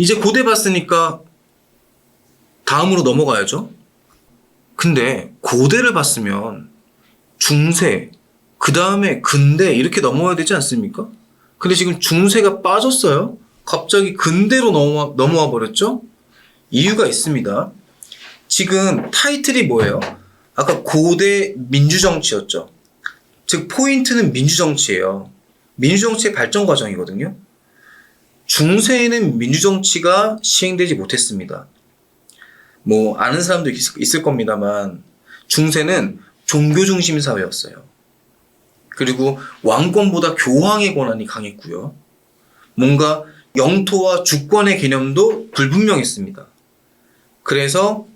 이제 고대 봤으니까 다음으로 넘어가야죠. 근데 고대를 봤으면 중세, 그 다음에 근대 이렇게 넘어야 되지 않습니까? 근데 지금 중세가 빠졌어요. 갑자기 근대로 넘어와 버렸죠? 이유가 있습니다. 지금 타이틀이 뭐예요? 아까 고대 민주정치였죠. 즉 포인트는 민주정치예요. 민주정치의 발전 과정이거든요. 중세에는 민주정치가 시행되지 못했습니다. 뭐 아는 사람도 있을 겁니다만 중세는 종교 중심 사회였어요. 그리고 왕권보다 교황의 권한이 강했고요. 뭔가 영토와 주권의 개념도 불분명했습니다. 그래서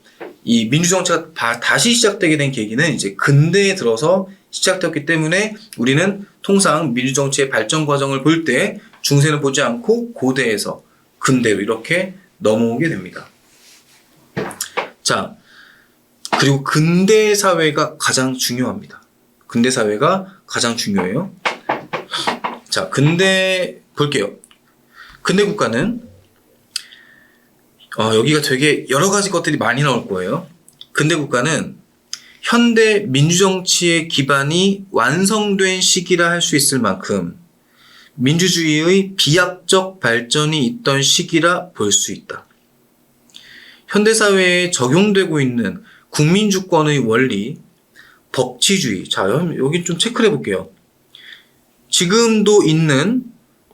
이 민주정치가 다시 시작되게 된 계기는 이제 근대에 들어서 시작되었기 때문에 우리는 통상 민주정치의 발전 과정을 볼 때 중세는 보지 않고 고대에서 근대로 이렇게 넘어오게 됩니다. 자, 그리고 근대 사회가 가장 중요합니다. 근대 사회가 가장 중요해요. 자, 근대 볼게요. 근대 국가는 여기가 되게 여러 가지 것들이 많이 나올 거예요. 근대 국가는 현대 민주정치의 기반이 완성된 시기라 할 수 있을 만큼 민주주의의 비약적 발전이 있던 시기라 볼 수 있다. 현대사회에 적용되고 있는 국민주권의 원리, 법치주의. 자, 여기 좀 체크를 해볼게요. 지금도 있는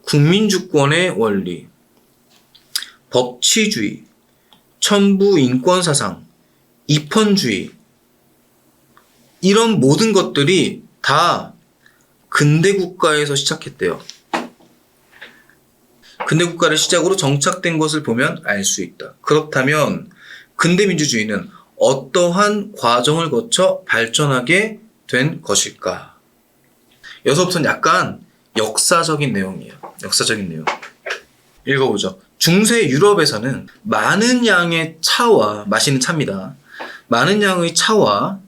국민주권의 원리, 법치주의, 천부인권사상, 입헌주의, 이런 모든 것들이 다 근대국가에서 시작했대요. 근대국가를 시작으로 정착된 것을 보면 알 수 있다. 그렇다면 근대민주주의는 어떠한 과정을 거쳐 발전하게 된 것일까? 여기서부터는 약간 역사적인 내용이에요. 역사적인 내용. 읽어보죠. 중세 유럽에서는 많은 양의 차와, 마시는 차입니다. 많은 양의 차와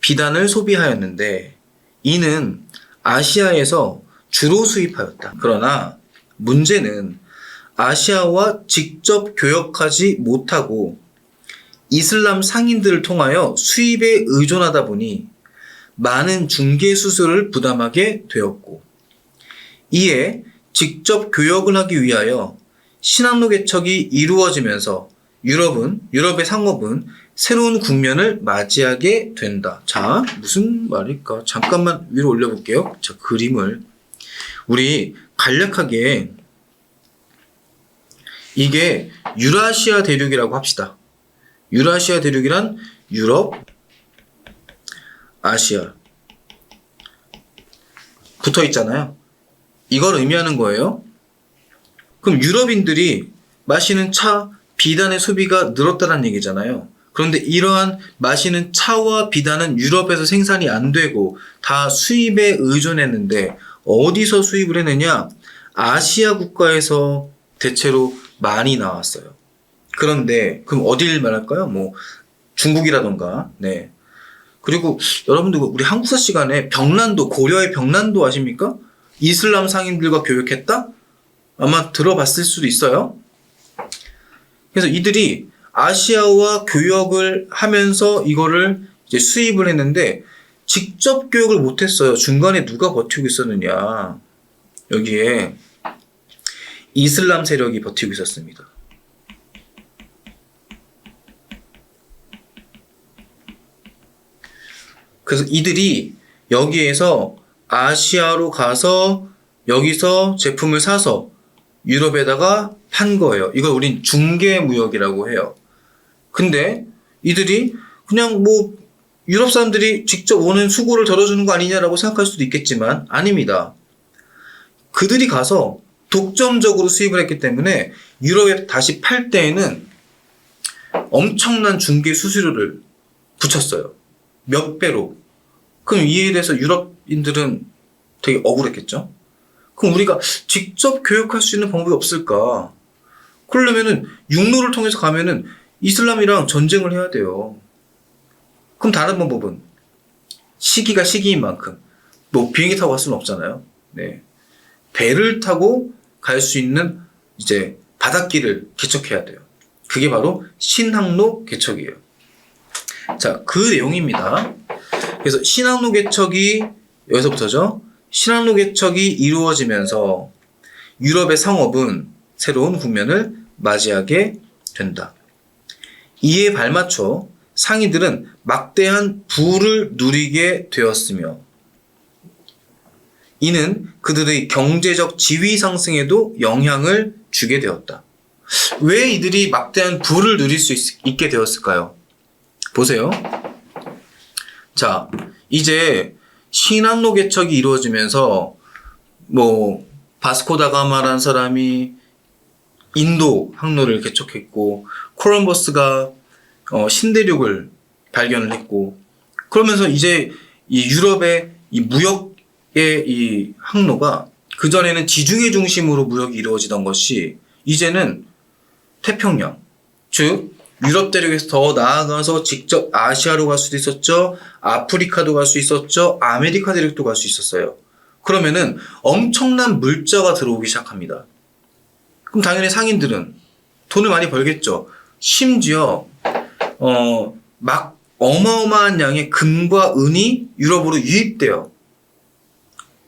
비단을 소비하였는데 이는 아시아에서 주로 수입하였다. 그러나 문제는 아시아와 직접 교역하지 못하고 이슬람 상인들을 통하여 수입에 의존하다 보니 많은 중개 수수료를 부담하게 되었고 이에 직접 교역을 하기 위하여 신항로 개척이 이루어지면서 유럽의 상업은 새로운 국면을 맞이하게 된다. 자, 무슨 말일까? 잠깐만 위로 올려볼게요. 자, 그림을. 우리 간략하게 이게 유라시아 대륙이라고 합시다. 유라시아 대륙이란 유럽, 아시아 붙어 있잖아요. 이걸 의미하는 거예요. 그럼 유럽인들이 마시는 차, 비단의 소비가 늘었다는 얘기잖아요. 그런데 이러한 마시는 차와 비단은 유럽에서 생산이 안 되고 다 수입에 의존했는데 어디서 수입을 했느냐? 아시아 국가에서 대체로 많이 나왔어요. 그런데 그럼 어딜 말할까요? 뭐 중국이라던가. 네. 그리고 여러분들 우리 한국사 시간에 병란도, 고려의 병란도 아십니까? 이슬람 상인들과 교역했다? 아마 들어봤을 수도 있어요. 그래서 이들이 아시아와 교역을 하면서 이거를 이제 수입을 했는데 직접 교역을 못했어요. 중간에 누가 버티고 있었느냐? 여기에 이슬람 세력이 버티고 있었습니다. 그래서 이들이 여기에서 아시아로 가서 여기서 제품을 사서 유럽에다가 판 거예요. 이걸 우린 중개무역이라고 해요. 근데 이들이 그냥 뭐 유럽 사람들이 직접 오는 수고를 덜어주는 거 아니냐라고 생각할 수도 있겠지만 아닙니다. 그들이 가서 독점적으로 수입을 했기 때문에 유럽에 다시 팔 때에는 엄청난 중개 수수료를 붙였어요. 몇 배로. 그럼 이에 대해서 유럽인들은 되게 억울했겠죠? 그럼 우리가 직접 교역할 수 있는 방법이 없을까? 그러려면은 육로를 통해서 가면은 이슬람이랑 전쟁을 해야 돼요. 그럼 다른 방법은 시기가 시기인 만큼 뭐 비행기 타고 갈 수는 없잖아요. 네. 배를 타고 갈 수 있는 이제 바닷길을 개척해야 돼요. 그게 바로 신항로 개척이에요. 자, 그 내용입니다. 그래서 신항로 개척이 여기서부터죠. 신항로 개척이 이루어지면서 유럽의 상업은 새로운 국면을 맞이하게 된다. 이에 발맞춰 상인들은 막대한 부를 누리게 되었으며 이는 그들의 경제적 지위 상승에도 영향을 주게 되었다. 왜 이들이 막대한 부를 누릴 수 있게 되었을까요? 보세요. 자, 이제 신항로 개척이 이루어지면서 바스코다가마라는 사람이 인도 항로를 개척했고 콜럼버스가 신대륙을 발견을 했고 그러면서 이제 이 유럽의 이 무역의 이 항로가 그전에는 지중해 중심으로 무역이 이루어지던 것이 이제는 태평양, 즉 유럽 대륙에서 더 나아가서 직접 아시아로 갈 수도 있었죠. 아프리카도 갈 수 있었죠. 아메리카 대륙도 갈 수 있었어요. 그러면은 엄청난 물자가 들어오기 시작합니다. 그럼 당연히 상인들은 돈을 많이 벌겠죠. 심지어 막 어마어마한 양의 금과 은이 유럽으로 유입돼요.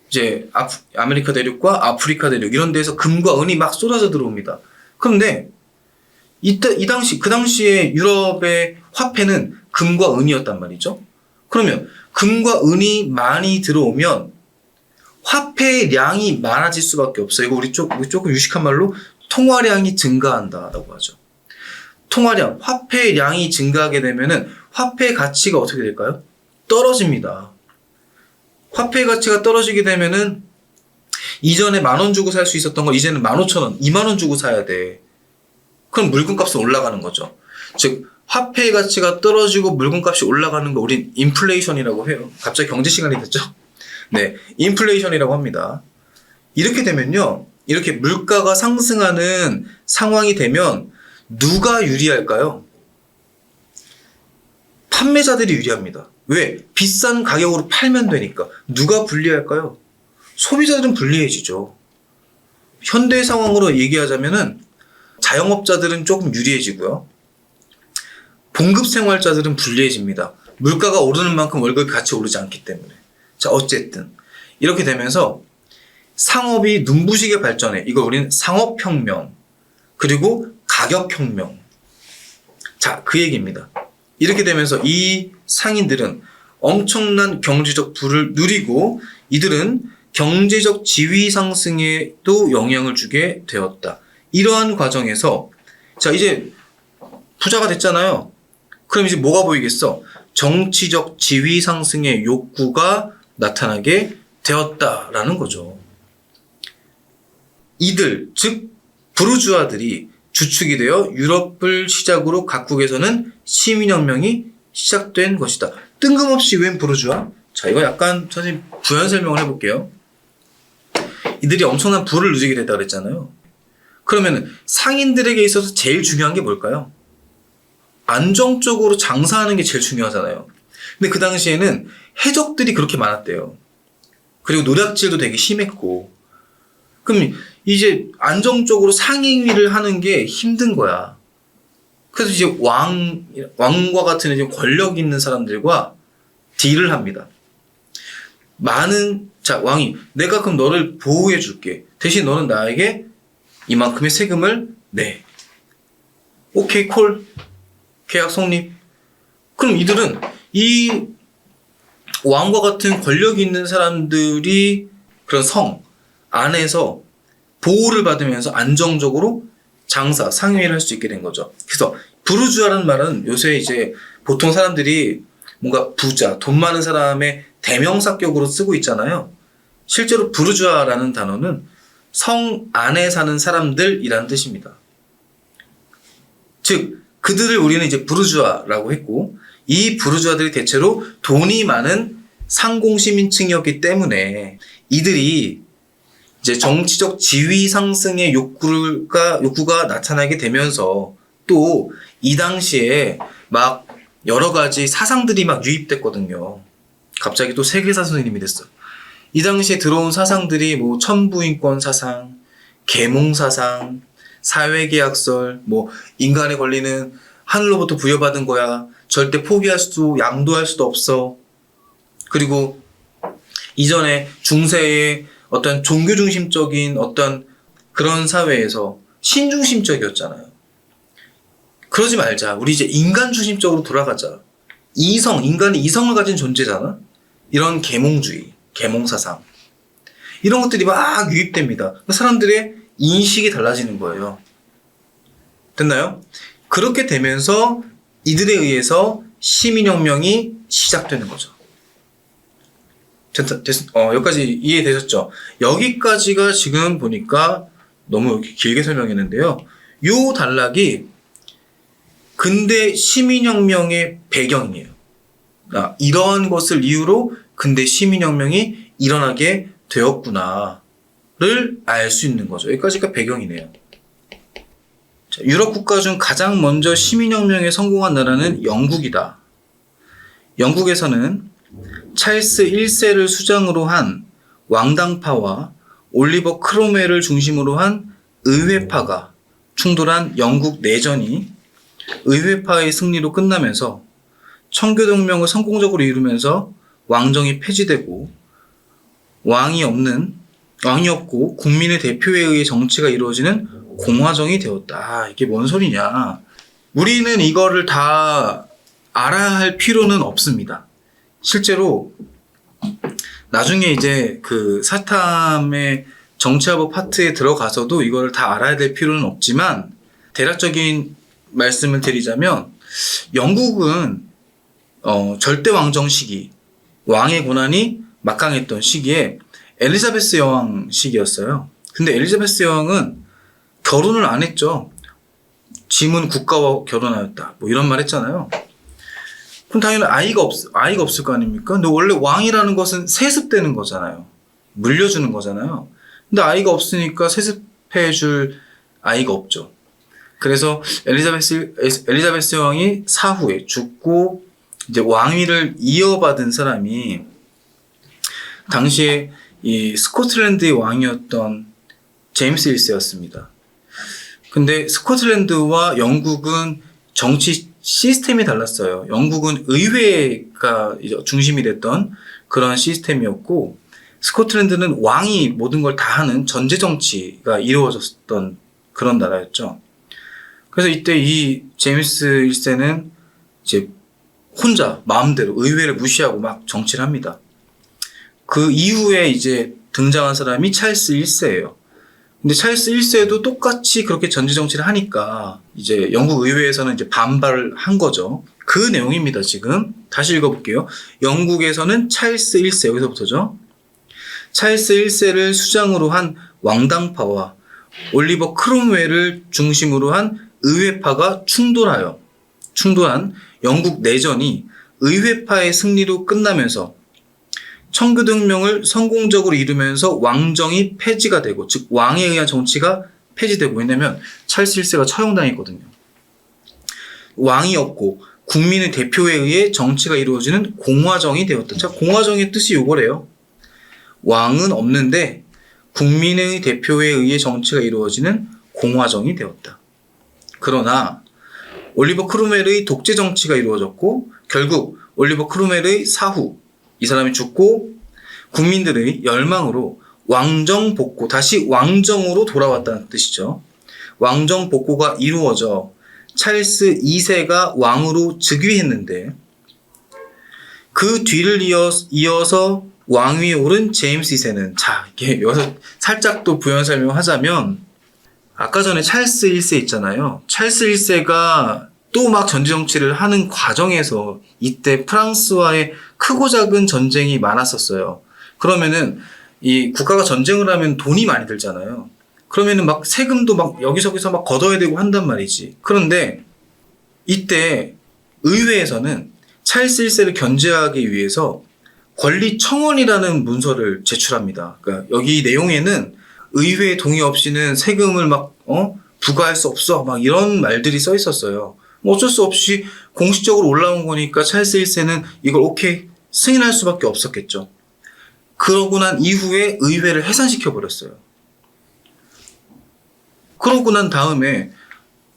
이제 아메리카 대륙과 아프리카 대륙 이런 데서 금과 은이 막 쏟아져 들어옵니다. 그런데 그 당시에 유럽의 화폐는 금과 은이었단 말이죠. 그러면 금과 은이 많이 들어오면 화폐의 량이 많아질 수밖에 없어요. 이거 우리 조금 유식한 말로 통화량이 증가한다라고 하죠. 통화량, 화폐의 량이 증가하게 되면은 화폐의 가치가 어떻게 될까요? 떨어집니다. 화폐의 가치가 떨어지게 되면은 이전에 10,000원 주고 살 수 있었던 거 이제는 15,000원, 20,000원 주고 사야 돼. 그럼 물건값은 올라가는 거죠. 즉 화폐의 가치가 떨어지고 물건값이 올라가는 거 우린 인플레이션이라고 해요. 갑자기 경제 시간이 됐죠? 네, 인플레이션이라고 합니다. 이렇게 되면요, 이렇게 물가가 상승하는 상황이 되면 누가 유리할까요? 판매자들이 유리합니다. 왜? 비싼 가격으로 팔면 되니까. 누가 불리할까요? 소비자들은 불리해지죠. 현대 상황으로 얘기하자면은 자영업자들은 조금 유리해지고요. 봉급 생활자들은 불리해집니다. 물가가 오르는 만큼 월급이 같이 오르지 않기 때문에. 자, 어쨌든 이렇게 되면서 상업이 눈부시게 발전해. 이걸 우리는 상업혁명 그리고 가격혁명. 자, 그 얘기입니다. 이렇게 되면서 이 상인들은 엄청난 경제적 부를 누리고 이들은 경제적 지위 상승에도 영향을 주게 되었다. 이러한 과정에서 자, 이제 부자가 됐잖아요. 그럼 이제 뭐가 보이겠어? 정치적 지위 상승의 욕구가 나타나게 되었다라는 거죠. 이들, 즉 부르주아들이 주축이 되어 유럽을 시작으로 각국에서는 시민혁명이 시작된 것이다. 뜬금없이 웬 부르주아? 자, 이거 약간 선생님 부연 설명을 해볼게요. 이들이 엄청난 부를 누리게 됐다 그랬잖아요. 그러면 상인들에게 있어서 제일 중요한 게 뭘까요? 안정적으로 장사하는 게 제일 중요하잖아요. 근데 그 당시에는 해적들이 그렇게 많았대요. 그리고 노략질도 되게 심했고. 그럼 이제 안정적으로 상행위를 하는 게 힘든 거야. 그래서 이제 왕과 같은 이제 권력 있는 사람들과 딜을 합니다. 왕이 내가 그럼 너를 보호해 줄게. 대신 너는 나에게 이만큼의 세금을 내. 오케이, 콜. 계약 성립. 그럼 이들은 이 왕과 같은 권력이 있는 사람들이 그런 성 안에서 보호를 받으면서 안정적으로 장사, 상회를 할 수 있게 된 거죠. 그래서 부르주아라는 말은 요새 이제 보통 사람들이 뭔가 부자, 돈 많은 사람의 대명사격으로 쓰고 있잖아요. 실제로 부르주아라는 단어는 성 안에 사는 사람들이라는 뜻입니다. 즉, 그들을 우리는 이제 부르주아라고 했고, 이 부르주아들이 대체로 돈이 많은 상공시민층이었기 때문에 이들이 이제 정치적 지위 상승의 욕구가 나타나게 되면서 또 이 당시에 막 여러 가지 사상들이 막 유입됐거든요. 갑자기 또 세계사 선생님이 됐어. 이 당시에 들어온 사상들이 뭐 천부인권 사상, 계몽 사상, 사회계약설, 뭐 인간의 권리는 하늘로부터 부여받은 거야. 절대 포기할 수도 양도할 수도 없어. 그리고 이전에 중세의 어떤 종교 중심적인 어떤 그런 사회에서 신중심적이었잖아요. 그러지 말자. 우리 이제 인간 중심적으로 돌아가자. 인간이 이성을 가진 존재잖아. 이런 계몽주의, 계몽사상. 이런 것들이 막 유입됩니다. 사람들의 인식이 달라지는 거예요. 됐나요? 그렇게 되면서 이들에 의해서 시민혁명이 시작되는 거죠. 여기까지 이해되셨죠? 여기까지가 지금 보니까 너무 이렇게 길게 설명했는데요. 요 단락이 근대 시민혁명의 배경이에요. 이러한 것을 이유로 근대 시민혁명이 일어나게 되었구나를 알 수 있는 거죠. 여기까지가 배경이네요. 자, 유럽 국가 중 가장 먼저 시민혁명에 성공한 나라는 영국이다. 영국에서는 찰스 1세를 수장으로 한 왕당파와 올리버 크롬웰을 중심으로 한 의회파가 충돌한 영국 내전이 의회파의 승리로 끝나면서 청교동맹을 성공적으로 이루면서 왕정이 폐지되고 왕이 없고 국민의 대표에 의해 정치가 이루어지는 공화정이 되었다. 이게 뭔 소리냐? 우리는 이거를 다 알아야 할 필요는 없습니다. 실제로 나중에 이제 그 사탐의 정치화법 파트에 들어가서도 이걸 다 알아야 될 필요는 없지만 대략적인 말씀을 드리자면 영국은 절대 왕정 시기, 왕의 권한이 막강했던 시기에 엘리자베스 여왕 시기였어요. 근데 엘리자베스 여왕은 결혼을 안 했죠. 짐은 국가와 결혼하였다. 뭐 이런 말 했잖아요. 그럼 당연히 아이가 없을 거 아닙니까? 근데 원래 왕이라는 것은 세습되는 거잖아요. 물려주는 거잖아요. 근데 아이가 없으니까 세습해줄 아이가 없죠. 그래서 엘리자베스 여왕이 사후에 죽고 이제 왕위를 이어받은 사람이 당시에 이 스코틀랜드의 왕이었던 제임스 1세였습니다. 근데 스코틀랜드와 영국은 정치 시스템이 달랐어요. 영국은 의회가 중심이 됐던 그런 시스템이었고 스코틀랜드는 왕이 모든 걸 다 하는 전제 정치가 이루어졌던 그런 나라였죠. 그래서 이때 이 제임스 1세는 이제 혼자 마음대로 의회를 무시하고 막 정치를 합니다. 그 이후에 이제 등장한 사람이 찰스 1세예요. 근데 찰스 1세도 똑같이 그렇게 전제 정치를 하니까 이제 영국 의회에서는 이제 반발을 한 거죠. 그 내용입니다, 지금. 다시 읽어볼게요. 영국에서는 찰스 1세, 여기서부터죠. 찰스 1세를 수장으로 한 왕당파와 올리버 크롬웰을 중심으로 한 의회파가 충돌한 영국 내전이 의회파의 승리로 끝나면서 청교동맹을 성공적으로 이루면서 왕정이 폐지가 되고, 즉 왕에 의한 정치가 폐지되고, 왜냐면 찰스 1세가 처형당했거든요. 왕이 없고 국민의 대표에 의해 정치가 이루어지는 공화정이 되었다. 자, 공화정의 뜻이 요거래요. 왕은 없는데 국민의 대표에 의해 정치가 이루어지는 공화정이 되었다. 그러나 올리버 크롬웰의 독재 정치가 이루어졌고 결국 올리버 크롬웰의 사후, 이 사람이 죽고 국민들의 열망으로 왕정 복고, 다시 왕정으로 돌아왔다는 뜻이죠. 왕정 복고가 이루어져 찰스 2세가 왕으로 즉위했는데 그 뒤를 이어서 왕위에 오른 제임스 2세는, 자, 이게 여기서 살짝 또 부연 설명하자면, 아까 전에 찰스 1세 있잖아요. 찰스 1세가 또 막 전제 정치를 하는 과정에서 이때 프랑스와의 크고 작은 전쟁이 많았었어요. 그러면은 이 국가가 전쟁을 하면 돈이 많이 들잖아요. 그러면은 막 세금도 막 여기저기서 막 걷어야 되고 한단 말이지. 그런데 이때 의회에서는 찰스 1세를 견제하기 위해서 권리청원이라는 문서를 제출합니다. 그러니까 여기 내용에는 의회 동의 없이는 세금을 막 부과할 수 없어, 막 이런 말들이 써 있었어요. 어쩔 수 없이 공식적으로 올라온 거니까 찰스 1세는 이걸 오케이 승인할 수밖에 없었겠죠. 그러고 난 이후에 의회를 해산시켜 버렸어요. 그러고 난 다음에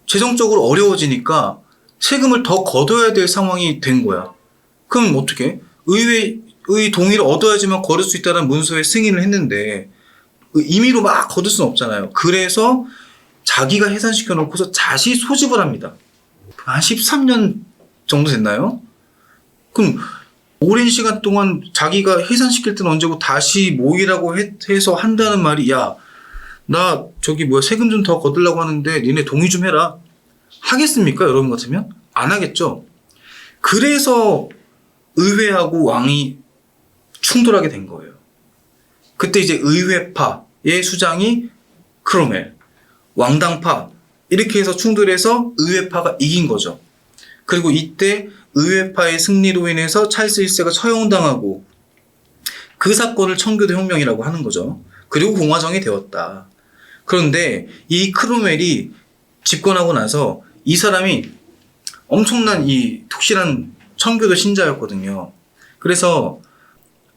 재정적으로 어려워지니까 세금을 더 걷어야 될 상황이 된 거야. 그럼 어떻게? 의회의 동의를 얻어야지만 거둘 수 있다는 문서에 승인을 했는데 임의로 막 거둘 수는 없잖아요. 그래서 자기가 해산시켜 놓고서 다시 소집을 합니다. 한 13년 정도 됐나요? 그럼 오랜 시간 동안 자기가 해산시킬 때는 언제고 다시 모이라고 해서 한다는 말이, 야, 나 세금 좀 더 거두려고 하는데 니네 동의 좀 해라. 하겠습니까? 여러분 같으면? 안 하겠죠. 그래서 의회하고 왕이 충돌하게 된 거예요. 그때 이제 의회파의 수장이 크로멜, 왕당파 이렇게 해서 충돌해서 의회파가 이긴 거죠. 그리고 이때 의회파의 승리로 인해서 찰스 1세가 처형당하고 그 사건을 청교도 혁명이라고 하는 거죠. 그리고 공화정이 되었다. 그런데 이 크로멜이 집권하고 나서 이 사람이 엄청난 이 독실한 청교도 신자였거든요. 그래서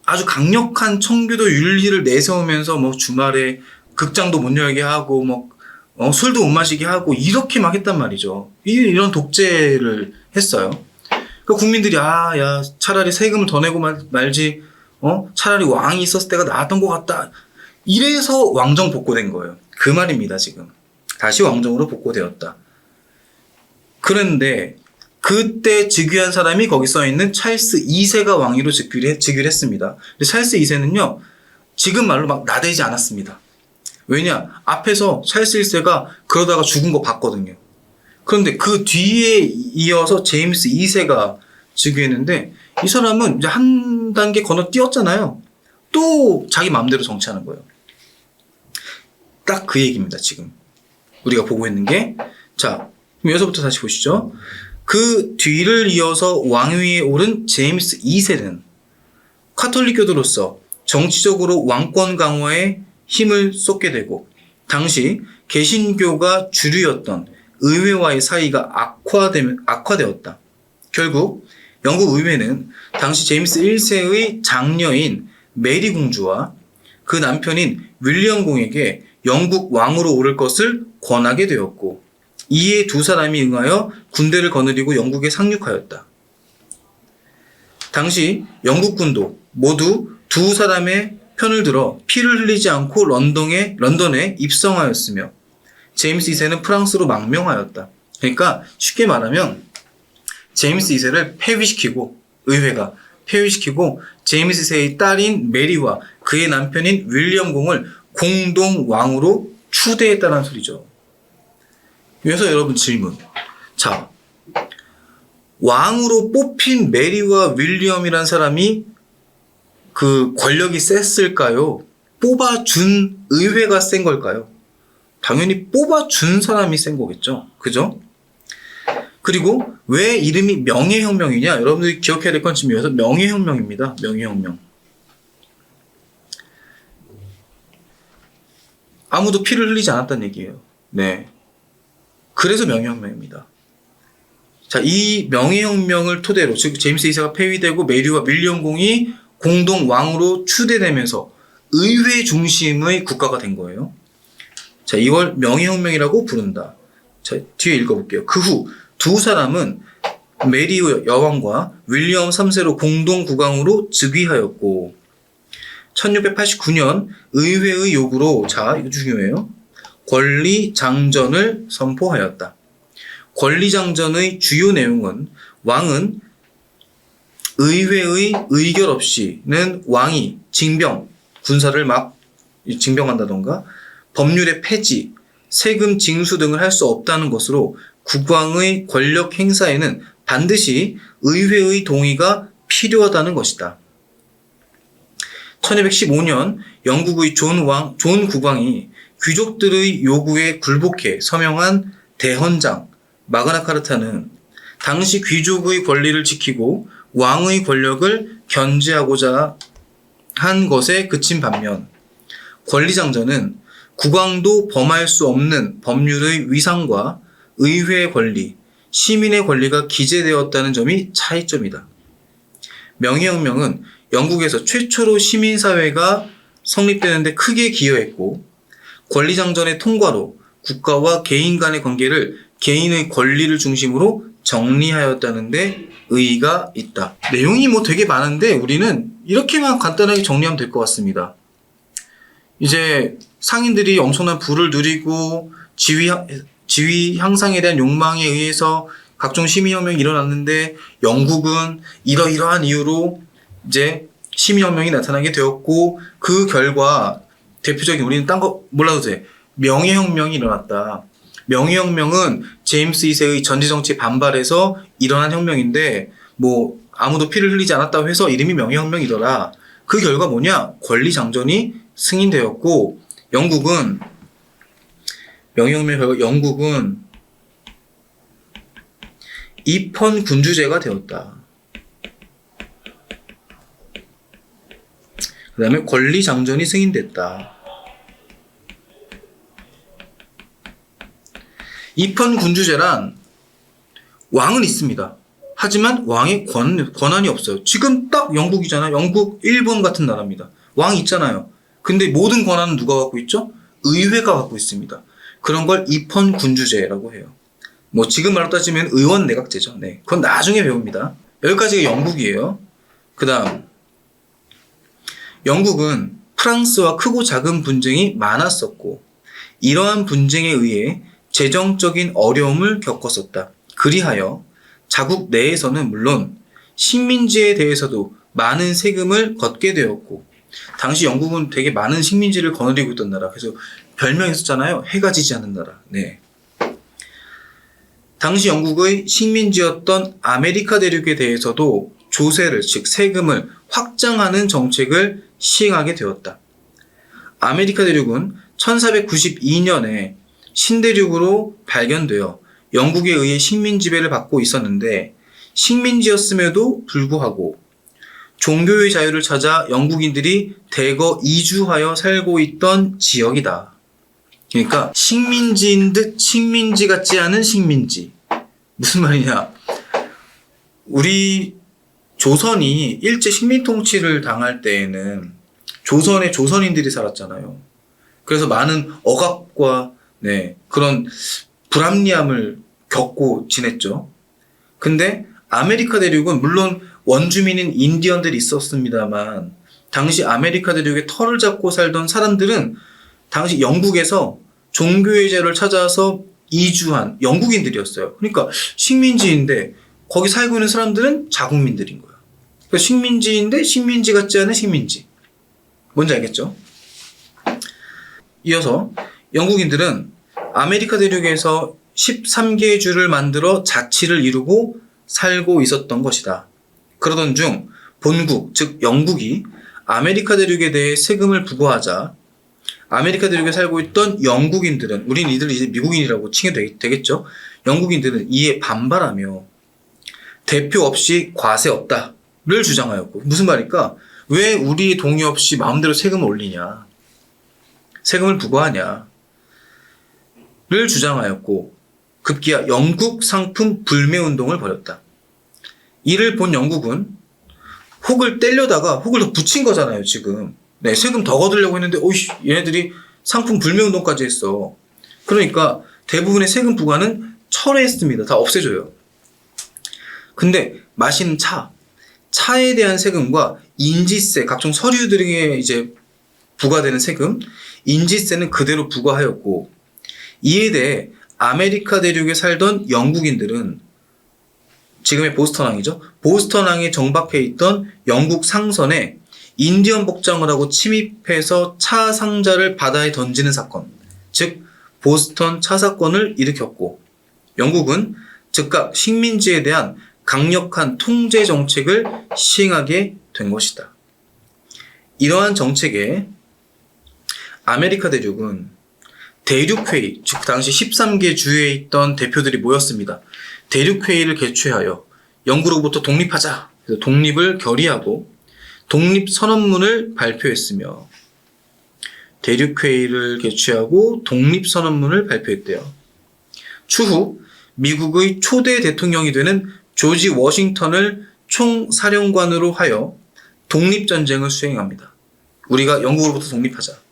아주 강력한 청교도 윤리를 내세우면서 뭐 주말에 극장도 못 열게 하고 술도 못 마시게 하고 이렇게 막 했단 말이죠. 이런 독재를 했어요. 그러니까 국민들이 야 차라리 세금을 더 내고 말지 차라리 왕이 있었을 때가 나았던 것 같다. 이래서 왕정 복고된 거예요. 그 말입니다. 지금 다시 왕정으로 복고되었다. 그런데 그때 즉위한 사람이 거기 써있는 찰스 2세가 왕위로 즉위를 했습니다. 근데 찰스 2세는요 지금 말로 막 나대지 않았습니다. 왜냐? 앞에서 찰스 1세가 그러다가 죽은 거 봤거든요. 그런데 그 뒤에 이어서 제임스 2세가 즉위했는데 이 사람은 이제 한 단계 건너뛰었잖아요. 또 자기 마음대로 정치하는 거예요. 딱 그 얘기입니다. 지금 우리가 보고 있는 게. 자, 그럼 여기서부터 다시 보시죠. 그 뒤를 이어서 왕위에 오른 제임스 2세는 카톨릭교도로서 정치적으로 왕권 강화에 힘을 쏟게 되고 당시 개신교가 주류였던 의회와의 사이가 악화되었다. 결국 영국 의회는 당시 제임스 1세의 장녀인 메리 공주와 그 남편인 윌리엄 공에게 영국 왕으로 오를 것을 권하게 되었고 이에 두 사람이 응하여 군대를 거느리고 영국에 상륙하였다. 당시 영국군도 모두 두 사람의 편을 들어 피를 흘리지 않고 런던에 입성하였으며 제임스 2세는 프랑스로 망명하였다. 그러니까 쉽게 말하면 제임스 2세를 의회가 폐위시키고 제임스 2세의 딸인 메리와 그의 남편인 윌리엄 공을 공동 왕으로 추대했다는 소리죠. 그래서 여러분 질문. 자, 왕으로 뽑힌 메리와 윌리엄이란 사람이 그 권력이 셌을까요? 뽑아준 의회가 센 걸까요? 당연히 뽑아준 사람이 센 거겠죠. 그죠? 그리고 왜 이름이 명예혁명이냐? 여러분들이 기억해야 될 건 지금 여기서 명예혁명입니다. 명예혁명. 아무도 피를 흘리지 않았다는 얘기예요. 네. 그래서 명예혁명입니다. 자, 이 명예혁명을 토대로, 즉 제임스 2세가 폐위되고 메리와 윌리엄 공이 공동 왕으로 추대되면서 의회 중심의 국가가 된 거예요. 자, 이걸 명예혁명이라고 부른다. 자, 뒤에 읽어볼게요. 그 후 두 사람은 메리 여왕과 윌리엄 3세로 공동 국왕으로 즉위하였고 1689년 의회의 요구로, 자, 이거 중요해요. 권리장전을 선포하였다. 권리장전의 주요 내용은 왕은 의회의 의결 없이는 왕이 징병, 군사를 막 징병한다던가 법률의 폐지, 세금 징수 등을 할 수 없다는 것으로 국왕의 권력 행사에는 반드시 의회의 동의가 필요하다는 것이다. 1215년 영국의 존 국왕이 귀족들의 요구에 굴복해 서명한 대헌장 마그나카르타는 당시 귀족의 권리를 지키고 왕의 권력을 견제하고자 한 것에 그친 반면 권리장전은 국왕도 범할 수 없는 법률의 위상과 의회의 권리, 시민의 권리가 기재되었다는 점이 차이점이다. 명예혁명은 영국에서 최초로 시민사회가 성립되는 데 크게 기여했고 권리장전의 통과로 국가와 개인 간의 관계를 개인의 권리를 중심으로 정리하였다는데 의의가 있다. 내용이 뭐 되게 많은데 우리는 이렇게만 간단하게 정리하면 될 것 같습니다. 이제 상인들이 엄청난 부를 누리고 지위 향상에 대한 욕망에 의해서 각종 시민혁명이 일어났는데 영국은 이러이러한 이유로 이제 시민혁명이 나타나게 되었고 그 결과 대표적인 우리는 딴 거 몰라도 돼. 명예혁명이 일어났다. 명예혁명은 제임스 2세의 전제정치에 반발해서 일어난 혁명인데 뭐 아무도 피를 흘리지 않았다고 해서 이름이 명예혁명이더라. 그 결과 뭐냐? 권리장전이 승인되었고 영국은 명예혁명 결과 영국은 입헌 군주제가 되었다. 그 다음에 권리장전이 승인됐다. 입헌 군주제란 왕은 있습니다. 하지만 왕의 권한이 없어요. 지금 딱 영국이잖아요. 영국, 일본 같은 나라입니다. 왕이 있잖아요. 근데 모든 권한은 누가 갖고 있죠? 의회가 갖고 있습니다. 그런 걸 입헌 군주제라고 해요. 뭐 지금 말로 따지면 의원 내각제죠. 네, 그건 나중에 배웁니다. 여기까지가 영국이에요. 그 다음 영국은 프랑스와 크고 작은 분쟁이 많았었고 이러한 분쟁에 의해 재정적인 어려움을 겪었었다. 그리하여 자국 내에서는 물론 식민지에 대해서도 많은 세금을 걷게 되었고 당시 영국은 되게 많은 식민지를 거느리고 있던 나라. 그래서 별명이 있었잖아요. 해가 지지 않는 나라. 네. 당시 영국의 식민지였던 아메리카 대륙에 대해서도 조세를 즉 세금을 확장하는 정책을 시행하게 되었다. 아메리카 대륙은 1492년에 신대륙으로 발견되어 영국에 의해 식민 지배를 받고 있었는데 식민지였음에도 불구하고 종교의 자유를 찾아 영국인들이 대거 이주하여 살고 있던 지역이다. 그러니까 식민지인 듯 식민지 같지 않은 식민지. 무슨 말이냐? 우리 조선이 일제 식민 통치를 당할 때에는 조선에 조선인들이 살았잖아요. 그래서 많은 억압과 그런 불합리함을 겪고 지냈죠. 근데 아메리카 대륙은 물론 원주민인 인디언들이 있었습니다만 당시 아메리카 대륙에 터를 잡고 살던 사람들은 당시 영국에서 종교의 자유를 찾아서 이주한 영국인들이었어요. 그러니까 식민지인데 거기 살고 있는 사람들은 자국민들인 거예요. 그러니까 식민지인데 식민지 같지 않은 식민지. 뭔지 알겠죠? 이어서 영국인들은 아메리카 대륙에서 13개의 주를 만들어 자치를 이루고 살고 있었던 것이다. 그러던 중 본국, 즉 영국이 아메리카 대륙에 대해 세금을 부과하자 아메리카 대륙에 살고 있던 영국인들은, 우린 이들 이제 미국인이라고 칭해도 되겠죠? 영국인들은 이에 반발하며 대표 없이 과세 없다를 주장하였고, 무슨 말일까? 왜 우리 동의 없이 마음대로 세금을 올리냐? 세금을 부과하냐? 를 주장하였고 급기야 영국 상품 불매 운동을 벌였다. 이를 본 영국은 혹을 떼려다가 혹을 더 붙인 거잖아요. 지금 세금 더 거두려고 했는데 오이씨 얘네들이 상품 불매 운동까지 했어. 그러니까 대부분의 세금 부과는 철회했습니다. 다 없애줘요. 근데 마시는 차에 대한 세금과 인지세, 각종 서류 등에 이제 부과되는 세금, 인지세는 그대로 부과하였고 이에 대해 아메리카 대륙에 살던 영국인들은 지금의 보스턴항이죠. 보스턴항에 정박해 있던 영국 상선에 인디언 복장을 하고 침입해서 차 상자를 바다에 던지는 사건, 즉 보스턴 차 사건을 일으켰고 영국은 즉각 식민지에 대한 강력한 통제 정책을 시행하게 된 것이다. 이러한 정책에 아메리카 대륙은 대륙회의, 즉 당시 13개 주에 있던 대표들이 모였습니다. 대륙회의를 개최하여 영국으로부터 독립하자, 그래서 독립을 결의하고 독립선언문을 발표했으며 대륙회의를 개최하고 독립선언문을 발표했대요. 추후 미국의 초대 대통령이 되는 조지 워싱턴을 총사령관으로 하여 독립전쟁을 수행합니다. 우리가 영국으로부터 독립하자.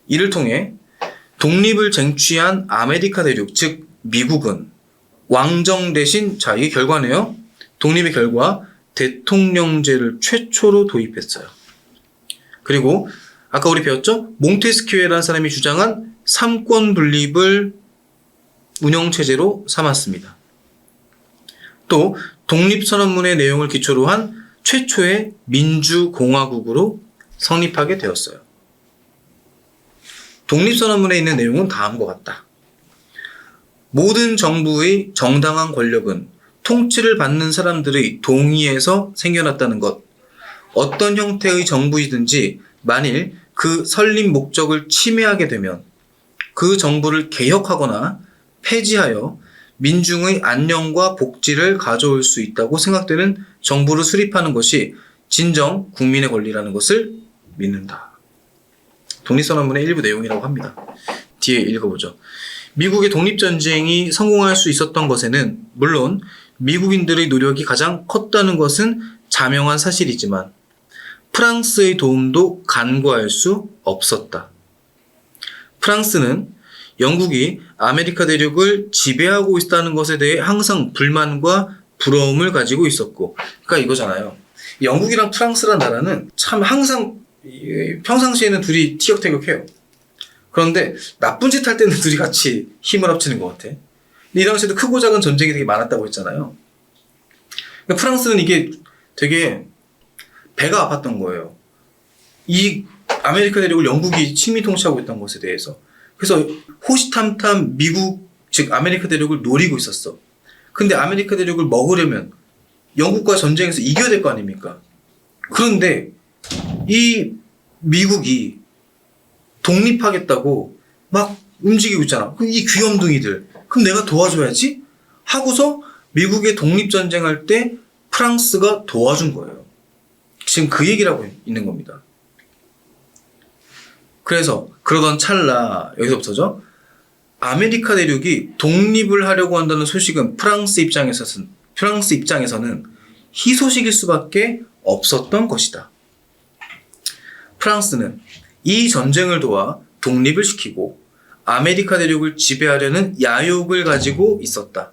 이를 통해 독립을 쟁취한 아메리카 대륙, 즉 미국은 왕정 대신, 자 이게 결과네요. 독립의 결과 대통령제를 최초로 도입했어요. 그리고 아까 우리 배웠죠? 몽테스키에라는 사람이 주장한 삼권 분립을 운영체제로 삼았습니다. 또 독립선언문의 내용을 기초로 한 최초의 민주공화국으로 성립하게 되었어요. 독립선언문에 있는 내용은 다음과 같다. 모든 정부의 정당한 권력은 통치를 받는 사람들의 동의에서 생겨났다는 것. 어떤 형태의 정부이든지 만일 그 설립 목적을 침해하게 되면 그 정부를 개혁하거나 폐지하여 민중의 안녕과 복지를 가져올 수 있다고 생각되는 정부를 수립하는 것이 진정 국민의 권리라는 것을 믿는다. 독립선언문의 일부 내용이라고 합니다. 뒤에 읽어보죠. 미국의 독립전쟁이 성공할 수 있었던 것에는 물론 미국인들의 노력이 가장 컸다는 것은 자명한 사실이지만 프랑스의 도움도 간과할 수 없었다. 프랑스는 영국이 아메리카 대륙을 지배하고 있다는 것에 대해 항상 불만과 부러움을 가지고 있었고, 그러니까 이거잖아요. 영국이랑 프랑스란 나라는 참 항상 평상시에는 둘이 티격태격해요. 그런데 나쁜 짓 할 때는 둘이 같이 힘을 합치는 것 같아. 이 당시에도 크고 작은 전쟁이 되게 많았다고 했잖아요. 그러니까 프랑스는 이게 되게 배가 아팠던 거예요. 이 아메리카 대륙을 영국이 식민 통치하고 있던 것에 대해서. 그래서 호시탐탐 미국, 즉 아메리카 대륙을 노리고 있었어. 근데 아메리카 대륙을 먹으려면 영국과 전쟁에서 이겨야 될 거 아닙니까? 그런데 이 미국이 독립하겠다고 막 움직이고 있잖아. 이 귀염둥이들. 그럼 내가 도와줘야지? 하고서 미국의 독립전쟁 할 때 프랑스가 도와준 거예요. 지금 그 얘기를 하고 있는 겁니다. 그래서 그러던 찰나, 여기서부터죠. 아메리카 대륙이 독립을 하려고 한다는 소식은 프랑스 입장에서는 희소식일 수밖에 없었던 것이다. 프랑스는 이 전쟁을 도와 독립을 시키고 아메리카 대륙을 지배하려는 야욕을 가지고 있었다.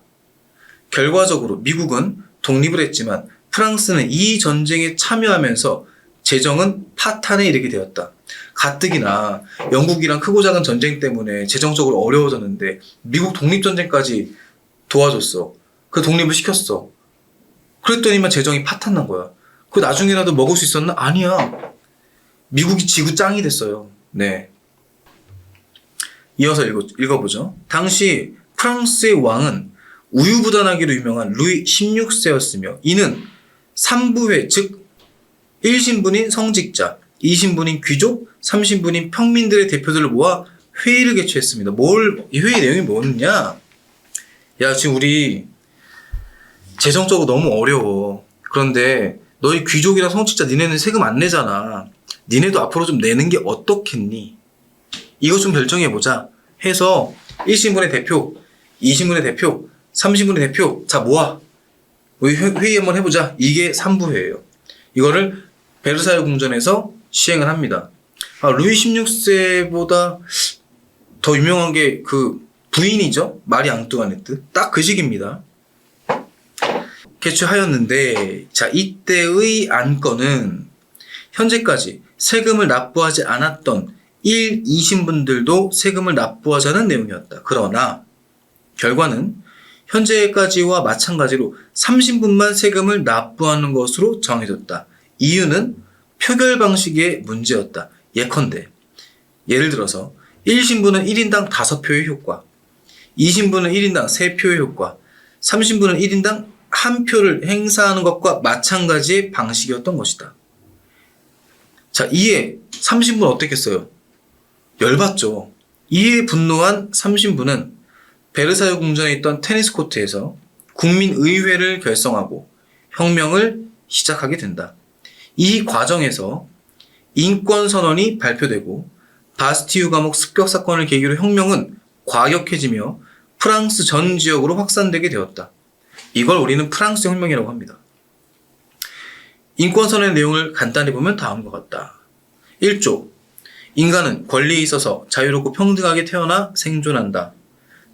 결과적으로 미국은 독립을 했지만 프랑스는 이 전쟁에 참여하면서 재정은 파탄에 이르게 되었다. 가뜩이나 영국이랑 크고 작은 전쟁 때문에 재정적으로 어려워졌는데 미국 독립전쟁까지 도와줬어. 그 독립을 시켰어. 그랬더니만 재정이 파탄난 거야. 그 나중에라도 먹을 수 있었나? 아니야. 미국이 지구 짱이 됐어요. 네. 이어서 읽어보죠. 당시 프랑스의 왕은 우유부단하기로 유명한 루이 16세였으며 이는 3부회, 즉 1신분인 성직자, 2신분인 귀족, 3신분인 평민들의 대표들을 모아 회의를 개최했습니다. 이 회의 내용이 뭐였냐? 야, 지금 우리 재정적으로 너무 어려워. 그런데 너희 귀족이랑 성직자 니네는 세금 안 내잖아. 니네도 앞으로 좀 내는 게 어떻겠니? 이거 좀 결정해보자 해서 1신분의 대표, 2신분의 대표, 3신분의 대표 자 모아. 우리 회의 한번 해보자. 이게 3부회예요. 이거를 베르사유 궁전에서 시행을 합니다. 루이 16세보다 더 유명한 게 그 부인이죠. 마리 앙뚜아네트. 딱 그 시기입니다. 개최하였는데 자 이때의 안건은 현재까지 세금을 납부하지 않았던 1, 2신분들도 세금을 납부하자는 내용이었다. 그러나 결과는 현재까지와 마찬가지로 3신분만 세금을 납부하는 것으로 정해졌다. 이유는 표결 방식의 문제였다. 예컨대 예를 들어서 1신분은 1인당 5표의 효과, 2신분은 1인당 3표의 효과, 3신분은 1인당 1표를 행사하는 것과 마찬가지의 방식이었던 것이다. 자, 이에 3신분 어땠겠어요? 열받죠. 이에 분노한 3신분은 베르사유 궁전에 있던 테니스 코트에서 국민의회를 결성하고 혁명을 시작하게 된다. 이 과정에서 인권선언이 발표되고 바스티유 감옥 습격 사건을 계기로 혁명은 과격해지며 프랑스 전 지역으로 확산되게 되었다. 이걸 우리는 프랑스 혁명이라고 합니다. 인권선언의 내용을 간단히 보면 다음과 같다. 1조. 인간은 권리에 있어서 자유롭고 평등하게 태어나 생존한다.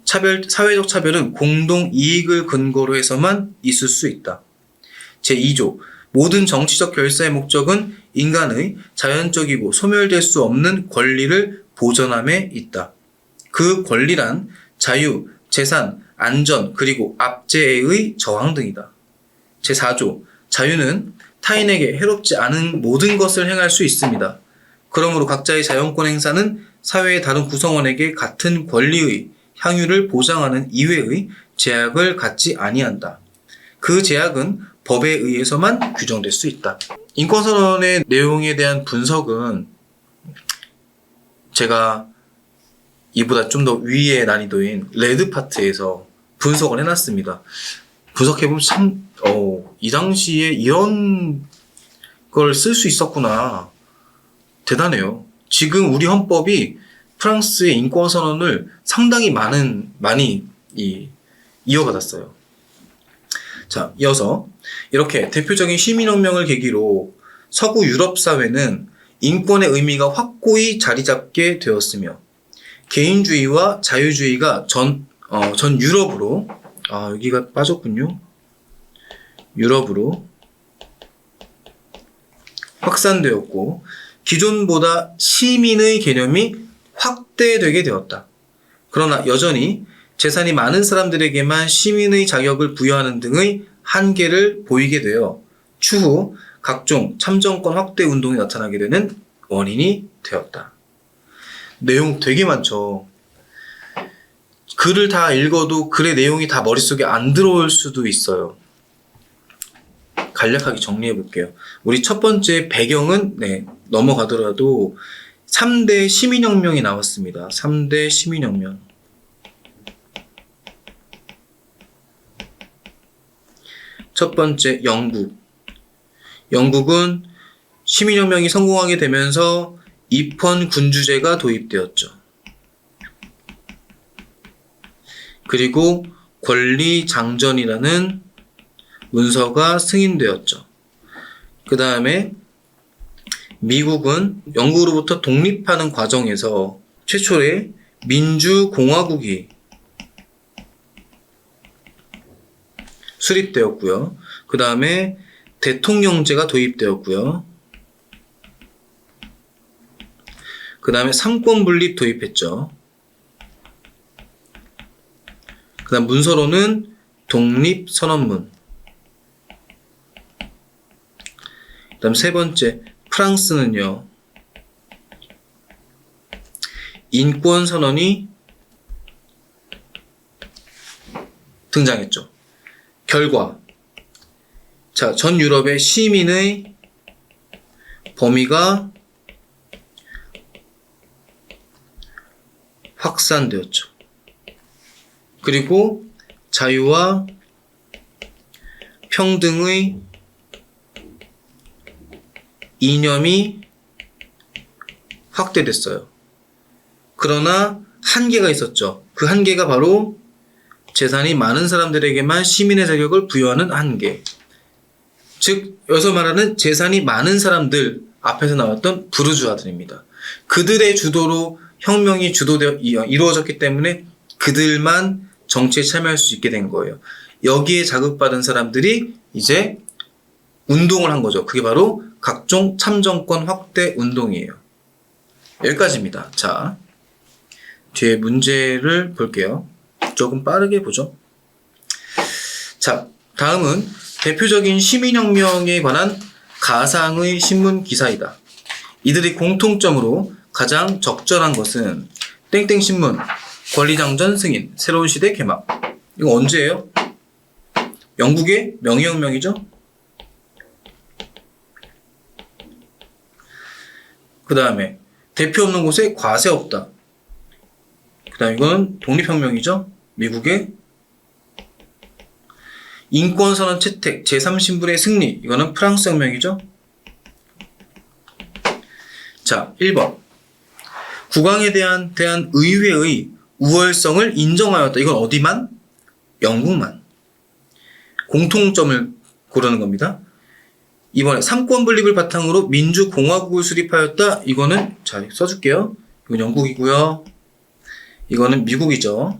사회적 차별은 공동 이익을 근거로 해서만 있을 수 있다. 제2조 모든 정치적 결사의 목적은 인간의 자연적이고 소멸될 수 없는 권리를 보전함에 있다. 그 권리란 자유, 재산, 안전, 그리고 압제의 저항 등이다. 제4조 자유는 타인에게 해롭지 않은 모든 것을 행할 수 있습니다. 그러므로 각자의 자연권 행사는 사회의 다른 구성원에게 같은 권리의 향유를 보장하는 이외의 제약을 갖지 아니한다. 그 제약은 법에 의해서만 규정될 수 있다. 인권선언의 내용에 대한 분석은 제가 이보다 좀 더 위의 난이도인 레드 파트에서 분석을 해놨습니다. 분석해보면 참, 이 당시에 이런 걸 쓸 수 있었구나. 대단해요. 지금 우리 헌법이 프랑스의 인권선언을 상당히 많이 이어받았어요. 자, 이어서 이렇게 대표적인 시민혁명을 계기로 서구 유럽 사회는 인권의 의미가 확고히 자리 잡게 되었으며 개인주의와 자유주의가 전 유럽으로 여기가 빠졌군요. 유럽으로 확산되었고 기존보다 시민의 개념이 확대되게 되었다. 그러나 여전히 재산이 많은 사람들에게만 시민의 자격을 부여하는 등의 한계를 보이게 되어 추후 각종 참정권 확대 운동이 나타나게 되는 원인이 되었다. 내용 되게 많죠. 글을 다 읽어도 글의 내용이 다 머릿속에 안 들어올 수도 있어요. 간략하게 정리해 볼게요. 우리 첫 번째 배경은 넘어가더라도 3대 시민혁명이 나왔습니다. 3대 시민혁명. 첫 번째 영국. 영국은 시민혁명이 성공하게 되면서 입헌 군주제가 도입되었죠. 그리고 권리장전이라는 문서가 승인되었죠. 그 다음에 미국은 영국으로부터 독립하는 과정에서 최초의 민주공화국이 수립되었고요. 그 다음에 대통령제가 도입되었고요. 그 다음에 삼권분립 도입했죠. 그 다음 문서로는 독립선언문. 그 다음 세 번째 프랑스는요. 인권선언이 등장했죠. 결과 자, 전 유럽의 시민의 범위가 확산되었죠. 그리고 자유와 평등의 이념이 확대됐어요. 그러나 한계가 있었죠. 그 한계가 바로 재산이 많은 사람들에게만 시민의 자격을 부여하는 한계. 즉 여기서 말하는 재산이 많은 사람들 앞에서 나왔던 부르주아들입니다. 그들의 주도로 혁명이 이루어졌기 때문에 그들만 정치에 참여할 수 있게 된 거예요. 여기에 자극받은 사람들이 이제 운동을 한 거죠. 그게 바로 각종 참정권 확대 운동이에요. 여기까지입니다. 자, 뒤에 문제를 볼게요. 조금 빠르게 보죠. 자, 다음은 대표적인 시민혁명에 관한 가상의 신문 기사이다. 이들의 공통점으로 가장 적절한 것은 땡땡신문, 권리장전 승인, 새로운 시대 개막. 이거 언제예요? 영국의 명예혁명이죠? 그 다음에 대표 없는 곳에 과세 없다. 그 다음 이건 독립혁명이죠? 미국의 인권선언 채택, 제3신분의 승리. 이거는 프랑스 혁명이죠? 자, 1번. 국왕에 대한 의회의 우월성을 인정하였다. 이건 어디만? 영국만. 공통점을 고르는 겁니다. 이번에 삼권 분립을 바탕으로 민주공화국을 수립하였다. 이거는 잘 써줄게요. 이건 영국이고요. 이거는 미국이죠.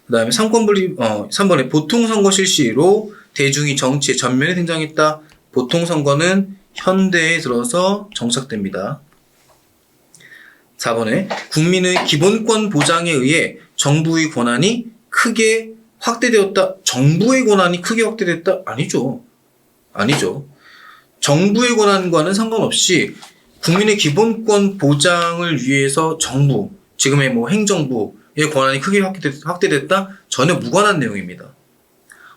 그 다음에 삼권 분립, 3번에 보통선거 실시로 대중이 정치에 전면에 등장했다. 보통선거는 현대에 들어서 정착됩니다. 4번에 국민의 기본권 보장에 의해 정부의 권한이 크게 확대되었다. 정부의 권한이 크게 확대됐다? 아니죠. 정부의 권한과는 상관없이 국민의 기본권 보장을 위해서 정부, 지금의 행정부의 권한이 크게 확대됐다? 전혀 무관한 내용입니다.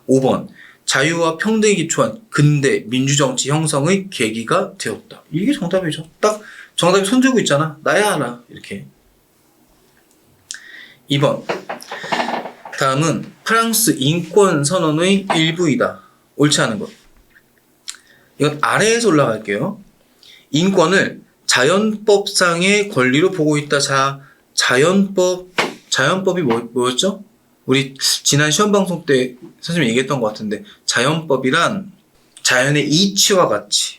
5번, 자유와 평등에 기초한 근대 민주정치 형성의 계기가 되었다. 이게 정답이죠. 딱 정답이 손들고 있잖아. 나야 알아. 이렇게. 2번, 다음은 프랑스 인권선언의 일부이다. 옳지 않은 것. 이건 아래에서 올라갈게요. 인권을 자연법상의 권리로 보고 있다. 자연법이 뭐였죠? 우리 지난 시험방송 때 선생님이 얘기했던 것 같은데, 자연법이란 자연의 이치와 같이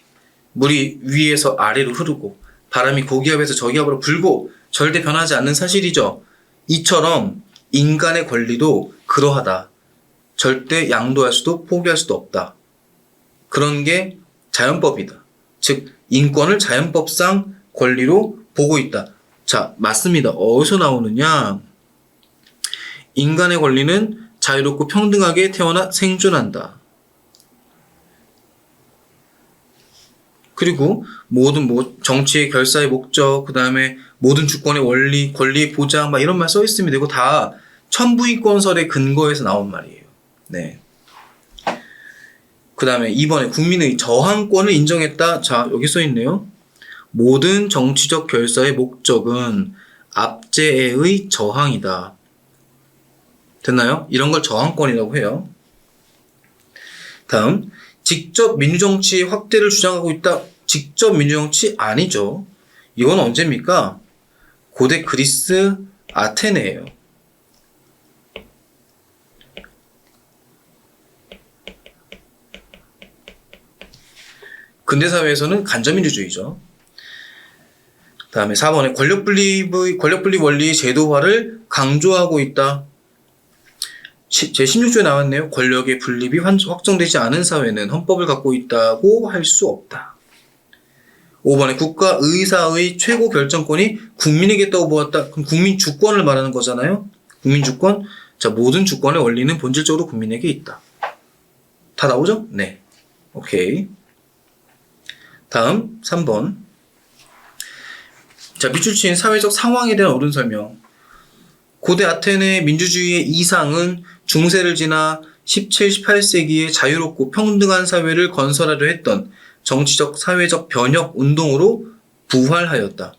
물이 위에서 아래로 흐르고 바람이 고기압에서 저기압으로 불고 절대 변하지 않는 사실이죠. 이처럼 인간의 권리도 그러하다. 절대 양도할 수도 포기할 수도 없다. 그런 게 자연법이다. 즉 인권을 자연법상 권리로 보고 있다. 자, 맞습니다. 어디서 나오느냐? 인간의 권리는 자유롭고 평등하게 태어나 생존한다. 그리고 모든 정치의 결사의 목적, 그 다음에 모든 주권의 원리, 권리의 보장, 이런 말 써 있습니다. 이거 다 천부인권설의 근거에서 나온 말이에요. 네. 그 다음에 2번에 국민의 저항권을 인정했다. 자, 여기 써 있네요. 모든 정치적 결사의 목적은 압제의 저항이다. 됐나요? 이런 걸 저항권이라고 해요. 다음, 직접 민주정치 확대를 주장하고 있다. 직접 민주정치 아니죠. 이건 언제입니까? 고대 그리스 아테네예요. 근대사회에서는 간접민주주의죠. 다음에 4번에 권력분립 원리의 제도화를 강조하고 있다. 제16조에 나왔네요. 권력의 분립이 확정되지 않은 사회는 헌법을 갖고 있다고 할 수 없다. 5번에 국가 의사의 최고 결정권이 국민에게 있다고 보았다. 그럼 국민 주권을 말하는 거잖아요. 국민 주권. 자, 모든 주권의 원리는 본질적으로 국민에게 있다. 다 나오죠? 네. 오케이. 다음 3번. 자, 밑줄 친 사회적 상황에 대한 옳은 설명. 고대 아테네 민주주의의 이상은 중세를 지나 17, 18세기에 자유롭고 평등한 사회를 건설하려 했던 정치적, 사회적 변혁 운동으로 부활하였다.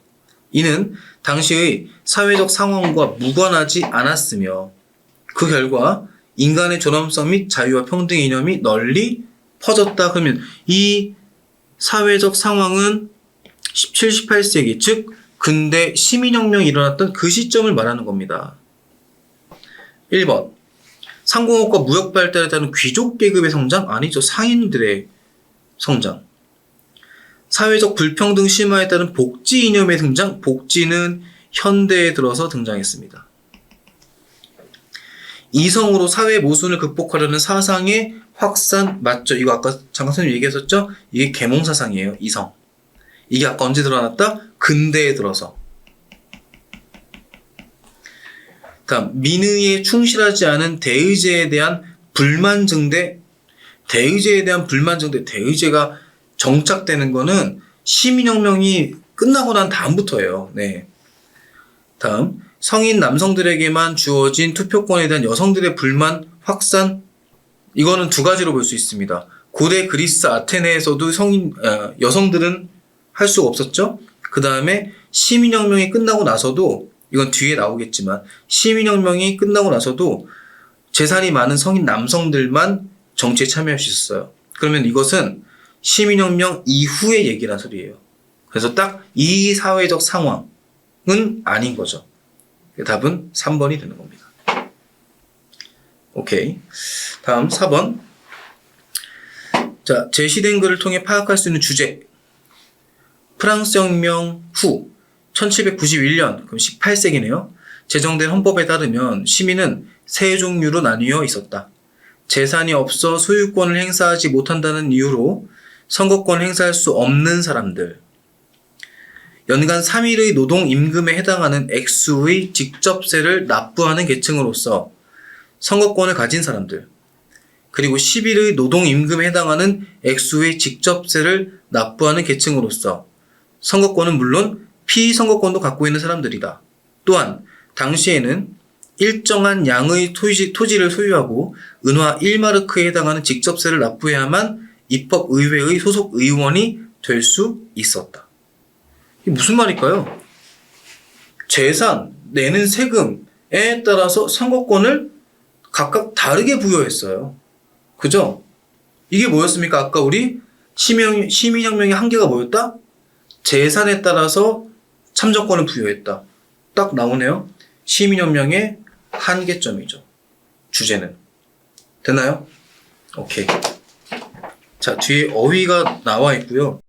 이는 당시의 사회적 상황과 무관하지 않았으며 그 결과 인간의 존엄성 및 자유와 평등의 이념이 널리 퍼졌다. 그러면 이 사회적 상황은 17, 18세기, 즉 근대 시민혁명이 일어났던 그 시점을 말하는 겁니다. 1번. 상공업과 무역 발달에 따른 귀족 계급의 성장? 아니죠. 상인들의 성장. 사회적 불평등 심화에 따른 복지 이념의 등장? 복지는 현대에 들어서 등장했습니다. 이성으로 사회 모순을 극복하려는 사상의 확산? 맞죠. 이거 아까 잠깐 선생님 얘기했었죠? 이게 계몽사상이에요. 이성. 이게 아까 언제 드러났다? 근대에 들어서. 다음, 민의에 충실하지 않은 대의제에 대한 불만 증대. 대의제가 정착되는 거는 시민혁명이 끝나고 난 다음부터예요. 네. 다음, 성인 남성들에게만 주어진 투표권에 대한 여성들의 불만 확산. 이거는 두 가지로 볼 수 있습니다. 고대 그리스 아테네에서도 여성들은 할 수가 없었죠. 그 다음에 시민혁명이 끝나고 나서도, 이건 뒤에 나오겠지만, 시민혁명이 끝나고 나서도 재산이 많은 성인 남성들만 정치에 참여할 수 있었어요. 그러면 이것은 시민혁명 이후의 얘기란 소리예요. 그래서 딱 이 사회적 상황은 아닌 거죠. 답은 3번이 되는 겁니다. 오케이. 다음 4번. 자, 제시된 글을 통해 파악할 수 있는 주제. 프랑스 혁명 후 1791년, 그럼 18세기네요. 제정된 헌법에 따르면 시민은 세 종류로 나뉘어 있었다. 재산이 없어 소유권을 행사하지 못한다는 이유로 선거권을 행사할 수 없는 사람들, 연간 3일의 노동 임금에 해당하는 액수의 직접세를 납부하는 계층으로서 선거권을 가진 사람들, 그리고 10일의 노동 임금에 해당하는 액수의 직접세를 납부하는 계층으로서 선거권은 물론 피선거권도 갖고 있는 사람들이다. 또한 당시에는 일정한 양의 토지를 소유하고 은화 1마르크에 해당하는 직접세를 납부해야만 입법의회의 소속 의원이 될 수 있었다. 이게 무슨 말일까요? 재산, 내는 세금에 따라서 선거권을 각각 다르게 부여했어요. 그죠? 이게 뭐였습니까? 아까 우리 시민혁명의 한계가 뭐였다? 재산에 따라서 참정권을 부여했다. 딱 나오네요. 시민혁명의 한계점이죠. 주제는. 됐나요? 오케이. 자, 뒤에 어휘가 나와 있고요.